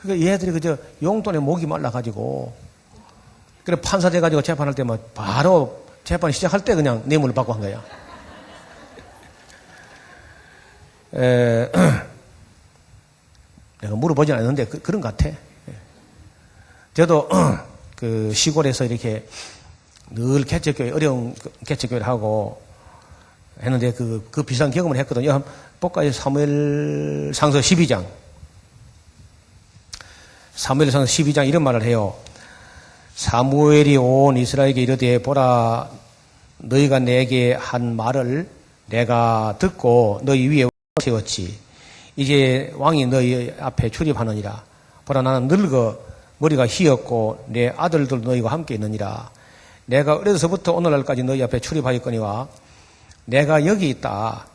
그러니까 얘들이 그저 용돈에 목이 말라가지고 그래 판사 돼가지고 재판할 때만 바로 재판 시작할 때 그냥 뇌물을 받고 한 거야. 내가 물어보진 않았는데 그런 것 같아. 저도 그 시골에서 이렇게 늘 개척교회 어려운 개척교회를 하고 했는데 그 비슷한 경험을 했거든요. 한번 볼까요? 사무엘상서 12장. 사무엘상서 12장 이런 말을 해요. 사무엘이 온 이스라엘에게 이르되 보라 너희가 내게 한 말을 내가 듣고 너희 위에 세웠지. 이제 왕이 너희 앞에 출입하느니라. 보라 나는 늙어 머리가 희었고 내 아들들 너희와 함께 있느니라. 내가 어려서부터 오늘날까지 너희 앞에 출입하였거니와 내가 여기 있다.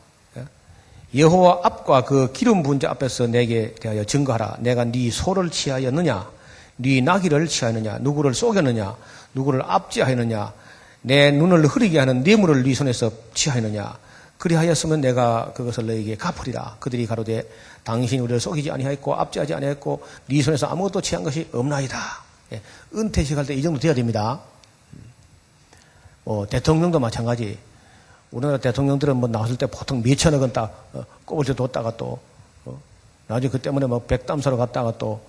여호와 앞과 그 기름 부은 자 앞에서 내게 대하여 증거하라. 내가 네 소를 취하였느냐 네 나귀를 취하였느냐 누구를 속였느냐 누구를 압제하였느냐 내 눈을 흐리게 하는 뇌물을 네 손에서 취하였느냐 그리하였으면 내가 그것을 너에게 갚으리라. 그들이 가로되 당신이 우리를 속이지 아니하였고 압제하지 아니하였고 네 손에서 아무것도 취한 것이 없나이다. 은퇴식 할 때 이 정도 돼야 됩니다. 대통령도 마찬가지. 우리나라 대통령들은 뭐 나왔을 때 보통 몇천억 원 딱 꼽을 때 뒀다가 또 나중에 그 때문에 뭐 백담사로 갔다가 또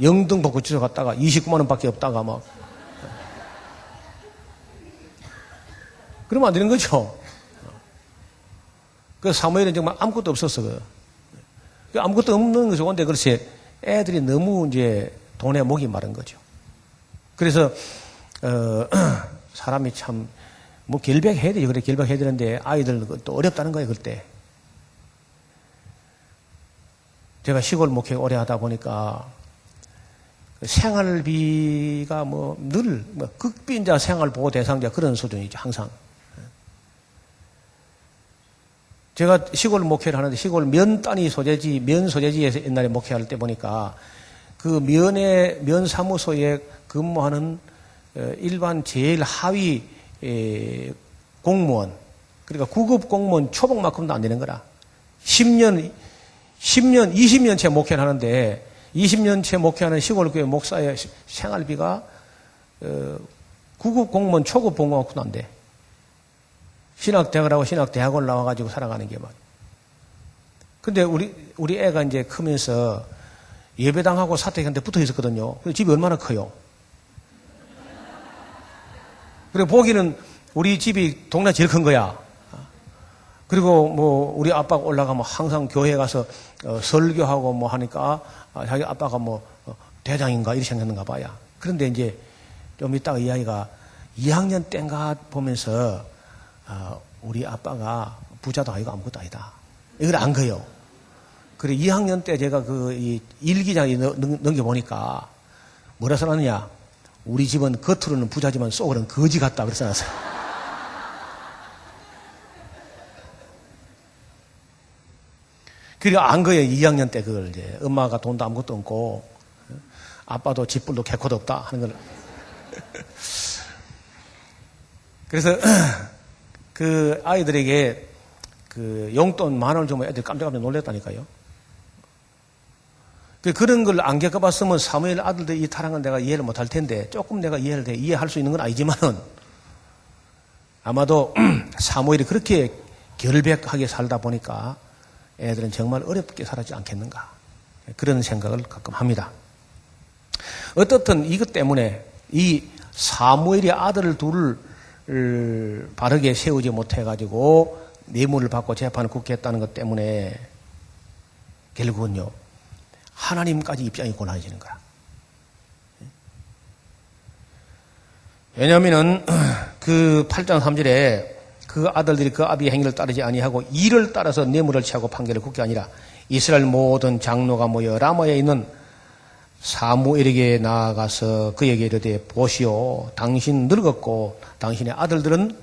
영등포구치소 갔다가 29만 원밖에 없다가 막 그러면 안 되는 거죠. 그 사무엘은 정말 아무것도 없었어. 아무것도 없는 것이 좋은데 그렇지 애들이 너무 이제 돈에 목이 마른 거죠. 그래서 사람이 참 뭐 결백해야 되죠. 그래 결백해야 되는데 아이들 또 어렵다는 거예요. 그때 제가 시골 목회 오래 하다 보니까 생활비가 뭐 늘 극빈자 생활보호 대상자 그런 수준이죠. 항상 제가 시골 목회를 하는데 시골 면 단위 소재지 면 소재지에서 옛날에 목회할 때 보니까 그 면 사무소에 근무하는 일반 제일 하위 공무원 그러니까 구급 공무원 초봉만큼도 안 되는 거라. 10년, 20년째 목회를 하는데 20년째 목회하는 시골교회 목사의 생활비가 구급 공무원 초급 공무원만큼도 안 돼. 신학대학을 하고 신학대학원 나와가지고 살아가는 게 막. 근데 우리 애가 이제 크면서 예배당하고 사택한테 붙어 있었거든요. 근데 집이 얼마나 커요? 그리고 보기는 우리 집이 동네 제일 큰 거야. 그리고 뭐 우리 아빠가 올라가면 항상 교회에 가서 설교하고 뭐 하니까 자기 아빠가 뭐 대장인가 이렇게 생겼는가 봐야. 그런데 이제 좀 이따가 이 아이가 2학년 때인가 보면서 우리 아빠가 부자도 아니고 아무것도 아니다. 이걸 안 거요. 그래 2학년 때 제가 이 일기장에 넘겨보니까 뭐라 써놨느냐. 우리 집은 겉으로는 부자지만 속으로는 거지 같다. 그래서 써놨어요. 그래 안 거예요. 2학년 때 그걸 이제 엄마가 돈도 아무것도 없고 아빠도 집불도 개코도 없다 하는 걸. 그래서 그 아이들에게 그 용돈 10,000원을 주면 애들 깜짝깜짝 놀랐다니까요. 그런 걸 안 겪어봤으면 사무엘 아들들 이 타락은 내가 이해를 못할 텐데 조금 내가 이해할 수 있는 건 아니지만은 아마도 사무엘이 그렇게 결백하게 살다 보니까 애들은 정말 어렵게 살았지 않겠는가 그런 생각을 가끔 합니다. 어떻든 이것 때문에 이 사무엘이 아들을 둘을 바르게 세우지 못해가지고 뇌물을 받고 재판을 굳게 했다는 것 때문에 결국은요 하나님까지 입장이 곤란해지는 거야. 왜냐하면은 그 8장 3절에 그 아들들이 그 아비의 행위를 따르지 아니하고 이를 따라서 뇌물을 취하고 판결을 굳게 아니라 이스라엘 모든 장로가 모여 라마에 있는 사무엘에게 나아가서 그에게 이르되 보시오 당신 늙었고 당신의 아들들은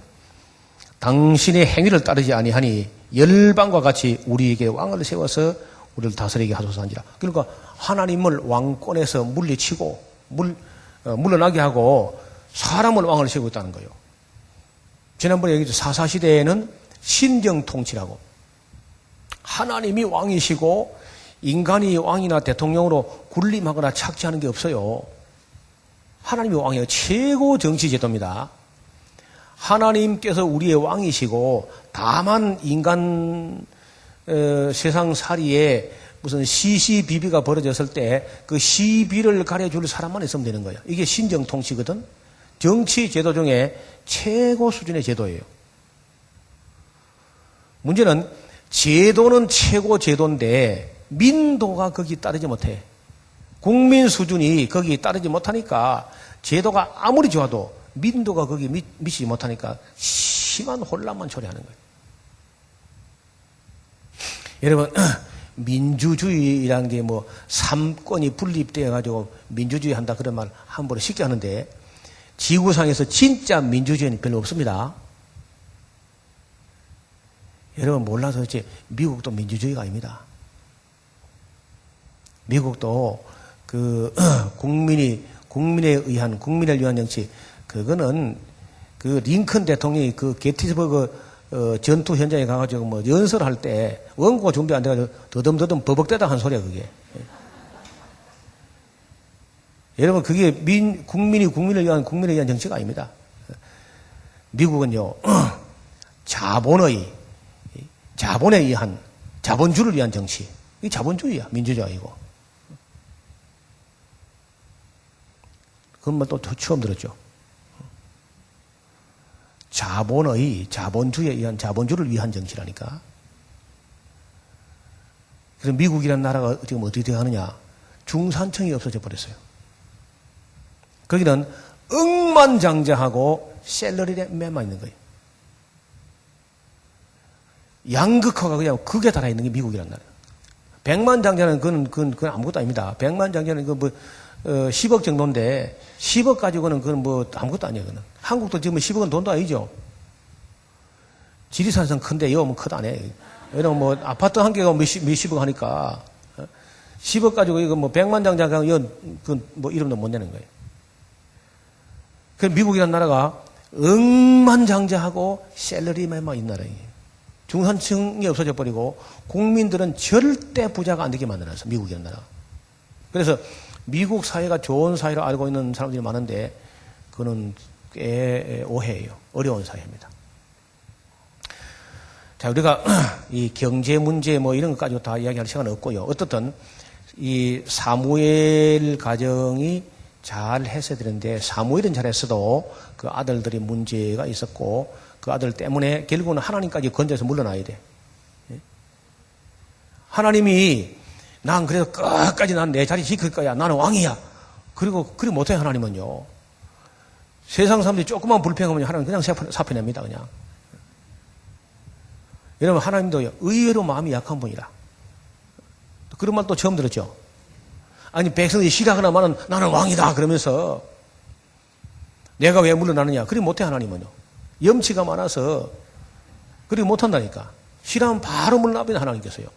당신의 행위를 따르지 아니하니 열방과 같이 우리에게 왕을 세워서 우리를 다스리게 하소서 한지라. 그러니까 하나님을 왕권에서 물리치고 물러나게 하고 사람을 왕을 세우고 있다는 거예요. 지난번에 얘기했죠. 사사시대에는 신정통치라고 하나님이 왕이시고 인간이 왕이나 대통령으로 군림하거나 착취하는 게 없어요. 하나님이 왕이에요. 최고 정치제도입니다. 하나님께서 우리의 왕이시고 다만 인간 세상살이에 무슨 시시비비가 벌어졌을 때 그 시비를 가려줄 사람만 있으면 되는 거예요. 이게 신정통치거든. 정치 제도 중에 최고 수준의 제도예요. 문제는 제도는 최고 제도인데 민도가 거기 따르지 못해. 국민 수준이 거기 따르지 못하니까 제도가 아무리 좋아도 민도가 거기 미치지 못하니까 심한 혼란만 초래하는 거예요. 여러분 민주주의라는 게 뭐 삼권이 분립되어 가지고 민주주의 한다 그런 말 함부로 쉽게 하는데 지구상에서 진짜 민주주의는 별로 없습니다. 여러분 몰라서 그렇지 미국도 민주주의가 아닙니다. 미국도 그 국민을 위한 정치 그거는 그 링컨 대통령이 그 게티스버그 전투 현장에 가가지고 뭐 연설할 때 원고가 준비 안 돼가지고 더듬더듬 버벅대다 한 소리야 그게. 여러분 그게 국민을 위한 정치가 아닙니다. 미국은요 자본에 의한 자본주를 위한 정치. 이 자본주의야 민주주의가 아니고. 그건 뭐 또 처음 들었죠. 자본주의에 의한 자본주를 위한 정치라니까. 그래서 미국이라는 나라가 지금 어떻게 되어 가느냐. 중산층이 없어져 버렸어요. 거기는 억만장자하고 샐러리맨만 있는 거예요. 양극화가 그냥 극에 달아 있는 게 미국이란 나라예요. 백만장자는 그건 아무것도 아닙니다. 백만장자는 그 뭐 10억 정도인데 10억 가지고는 그건 뭐 아무것도 아니에요. 그는 한국도 지금 10억은 돈도 아니죠. 지리산성 큰데 여면 크다네. 여러분 뭐 아파트 한 개가 몇십억 하니까 10억 가지고 이거 뭐 백만장자가 뭐 이름도 못 내는 거예요. 그 미국이라는 나라가 억만장자하고 샐러리맨만 있는 나라예요. 중산층이 없어져 버리고 국민들은 절대 부자가 안 되게 만들어놨어. 미국이라는 나라. 그래서 미국 사회가 좋은 사회로 알고 있는 사람들이 많은데 그거는 꽤 오해예요. 어려운 사회입니다. 자, 우리가 이 경제 문제 뭐 이런 것 가지고 다 이야기할 시간은 없고요. 어떻든 이 사무엘 가정이 잘 했어야 되는데 사무엘은 잘했어도 그 아들들이 문제가 있었고 그 아들 때문에 결국은 하나님까지 건져서 물러나야 돼. 하나님이 난 그래서 끝까지 난 내 자리 지킬 거야. 나는 왕이야. 그리고 그리 못해 하나님은요. 세상 사람들이 조금만 불평하면 하나님 그냥 사표냅니다. 그냥. 여러분 하나님도 의외로 마음이 약한 분이라. 그런 말 또 처음 들었죠. 아니 백성들이 싫어하거나 나는 왕이다 그러면서 내가 왜 물러나느냐. 그리 못해 하나님은요. 염치가 많아서 그리 못한다니까. 싫어하면 바로 물러나버리는 하나님께서요.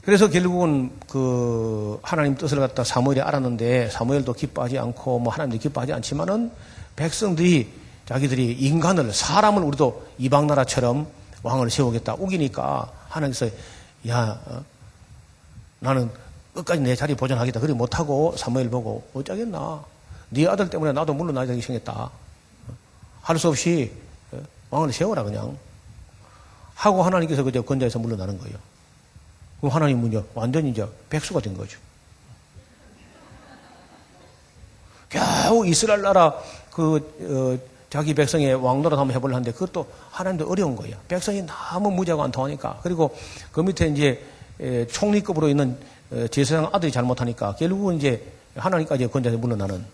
그래서 결국은 그 하나님 뜻을 갖다 사무엘이 알았는데 사무엘도 기뻐하지 않고 뭐 하나님도 기뻐하지 않지만은 백성들이 자기들이 사람을 우리도 이방 나라처럼 왕을 세우겠다 우기니까 하나님께서 나는 끝까지 내 자리 보존하겠다. 그리 못하고 사무엘 보고 어쩌겠나. 네 아들 때문에 나도 물러나야 되기 생겼다. 할 수 없이 왕을 세워라 그냥. 하고 하나님께서 그저 건자에서 물러나는 거예요. 그럼 하나님은요, 완전히 이제 백수가 된 거죠. 겨우 이스라엘 나라 자기 백성의 왕노릇 한번 해보려 하는데 그것도 하나님도 어려운 거예요. 백성이 너무 무지하고 안 통하니까. 그리고 그 밑에 이제 총리급으로 있는 제사장 아들이 잘못하니까 결국은 이제 하나님까지 건자에서 물러나는.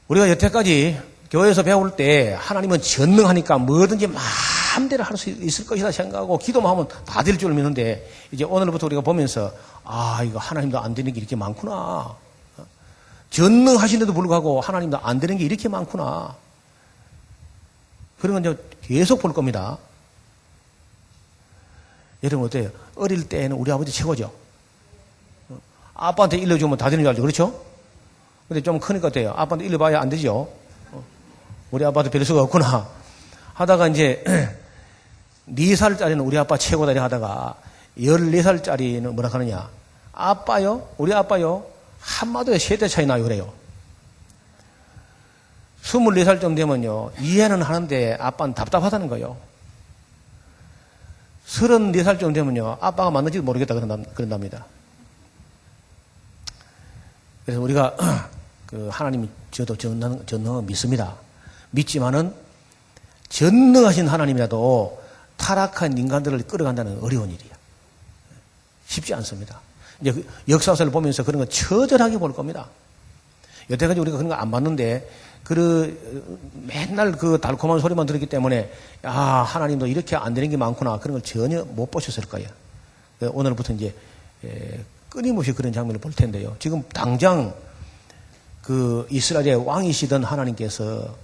우리가 여태까지 교회에서 배울 때 하나님은 전능하니까 뭐든지 마음대로 할 수 있을 것이다 생각하고 기도만 하면 다 될 줄 믿는데 이제 오늘부터 우리가 보면서 이거 하나님도 안 되는 게 이렇게 많구나. 전능하신데도 불구하고 하나님도 안 되는 게 이렇게 많구나. 그런 건 이제 계속 볼 겁니다. 여러분 어때요? 어릴 때는 우리 아버지 최고죠. 아빠한테 일러주면 다 되는 줄 알죠. 그렇죠? 근데 좀 크니까 어때요? 아빠한테 일러봐야 안 되죠. 우리 아빠도 별 수가 없구나. 하다가 이제 4살짜리는 우리 아빠 최고다 이렇게 하다가 14살짜리는 뭐라 하느냐. 아빠요? 우리 아빠요? 한마디에 세대 차이 나요. 그래요. 24살쯤 되면요. 이해는 하는데 아빠는 답답하다는 거예요. 34살쯤 되면요. 아빠가 맞는지도 모르겠다 그런답니다. 그래서 우리가 하나님이 저도 전능을 믿습니다. 믿지만은 전능하신 하나님이라도 타락한 인간들을 끌어간다는 어려운 일이에요. 쉽지 않습니다. 이제 역사서를 보면서 그런 거 처절하게 볼 겁니다. 여태까지 우리가 그런 거 안 봤는데 맨날 그 달콤한 소리만 들었기 때문에 하나님도 이렇게 안 되는 게 많구나 그런 걸 전혀 못 보셨을 거예요. 오늘부터 이제 끊임없이 그런 장면을 볼 텐데요. 지금 당장 그 이스라엘의 왕이시던 하나님께서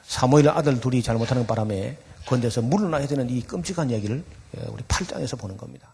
사무엘 아들 둘이 잘못하는 바람에 건져서 물러나야 되는 이 끔찍한 이야기를 우리 8장에서 보는 겁니다.